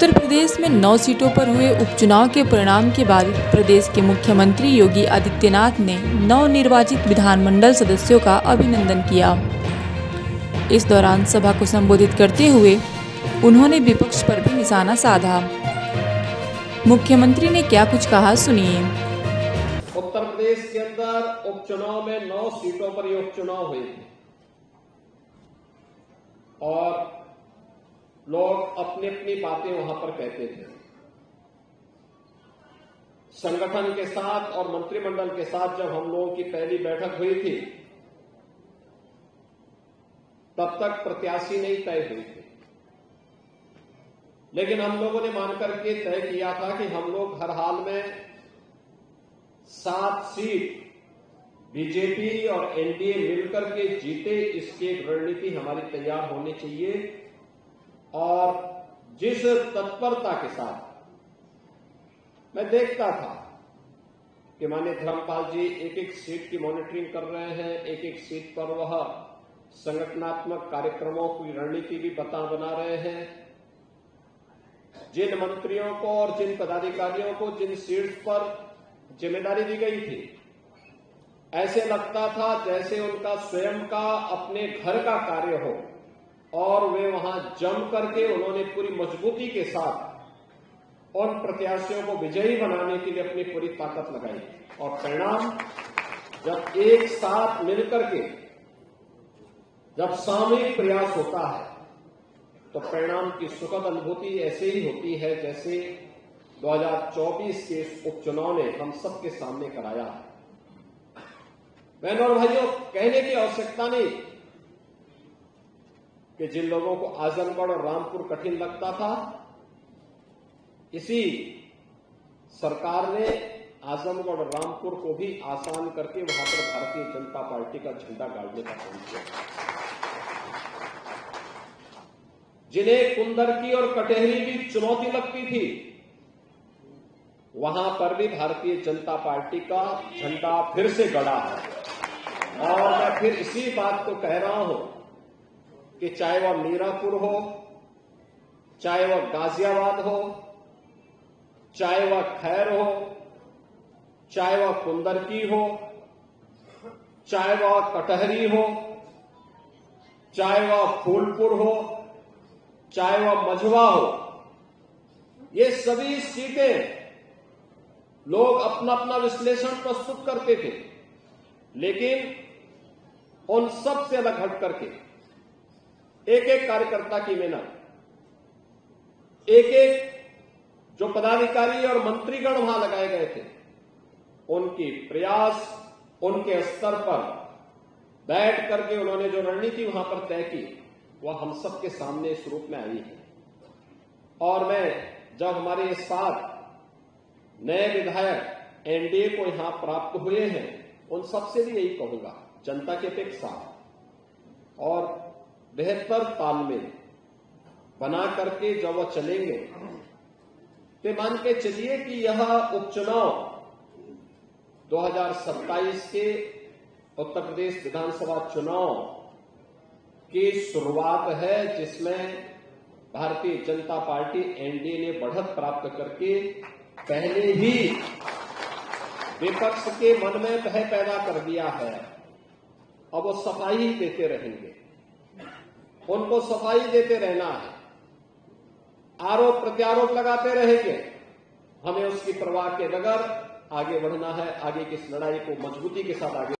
उत्तर प्रदेश में 9 सीटों पर हुए उपचुनाव के परिणाम के बाद प्रदेश के मुख्यमंत्री योगी आदित्यनाथ ने नवनिर्वाचित विधानमंडल सदस्यों का अभिनंदन किया। इस दौरान सभा को संबोधित करते हुए उन्होंने विपक्ष पर भी निशाना साधा। मुख्यमंत्री ने क्या कुछ कहा, सुनिए। उत्तर प्रदेश के अंदर उपचुनाव में 9 सीटों पर ये उपचुनाव हुए थे और लोग अपनी अपनी बातें वहां पर कहते थे। संगठन के साथ और मंत्रिमंडल के साथ जब हम लोगों की पहली बैठक हुई थी तब तक प्रत्याशी नहीं तय हुई थी, लेकिन हम लोगों ने मान करके तय किया था कि हम लोग हर हाल में 7 सीट बीजेपी और एनडीए मिलकर के जीते, इसकी एक रणनीति हमारी तैयार होनी चाहिए। और जिस तत्परता के साथ मैं देखता था कि माननीय धर्मपाल जी एक एक सीट की मॉनिटरिंग कर रहे हैं, एक एक सीट पर वह संगठनात्मक कार्यक्रमों की रणनीति भी बना रहे हैं। जिन मंत्रियों को और जिन पदाधिकारियों को जिन सीट्स पर जिम्मेदारी दी गई थी, ऐसे लगता था जैसे उनका स्वयं का अपने घर का कार्य हो और वे वहां जम करके उन्होंने पूरी मजबूती के साथ उन प्रत्याशियों को विजयी बनाने के लिए अपनी पूरी ताकत लगाई। और परिणाम जब एक साथ मिलकर के जब सामूहिक प्रयास होता है तो परिणाम की सुखद अनुभूति ऐसे ही होती है जैसे 2024 के इस उपचुनाव ने हम सबके सामने कराया है। बहनों और भाइयों, कहने की आवश्यकता नहीं कि जिन लोगों को आजमगढ़ और रामपुर कठिन लगता था, इसी सरकार ने आजमगढ़ और रामपुर को भी आसान करके वहां पर भारतीय जनता पार्टी का झंडा गाड़ने का काम किया। जिन्हें कुंदरकी और कटेहरी की चुनौती लगती थी, वहां पर भी भारतीय जनता पार्टी का झंडा फिर से गड़ा है। और मैं फिर इसी बात को कह रहा हूं कि चाहे वह मीरापुर हो, चाहे वह गाजियाबाद हो, चाहे वह खैर हो, चाहे वह कुंदरकी हो, चाहे वह कटहरी हो, चाहे वह फूलपुर हो, चाहे वह मझवा हो, ये सभी सीटें लोग अपना अपना विश्लेषण प्रस्तुत करते थे, लेकिन उन सब से अलग हट करके एक एक कार्यकर्ता की मेहनत, एक एक जो पदाधिकारी और मंत्रीगण वहां लगाए गए थे, उनकी प्रयास, उनके स्तर पर बैठ करके उन्होंने जो रणनीति वहां पर तय की, वह हम सबके सामने इस रूप में आई है। और मैं जब हमारे 7 नए विधायक एनडीए को यहां प्राप्त हुए हैं, उन सबसे भी यही कहूंगा, जनता की अपेक्षा और बेहतर तालमेल बना करके जब वह चलेंगे तो मान के चलिए कि यह उपचुनाव 2027 के उत्तर प्रदेश विधानसभा चुनाव की शुरुआत है, जिसमें भारतीय जनता पार्टी एनडीए ने बढ़त प्राप्त करके पहले ही विपक्ष के मन में भय पैदा कर दिया है। अब वो सफाई देते रहेंगे, उनको सफाई देते रहना है, आरोप प्रत्यारोप लगाते रहेंगे। हमें उसकी परवाह के बगैर आगे बढ़ना है, आगे की इस लड़ाई को मजबूती के साथ आगे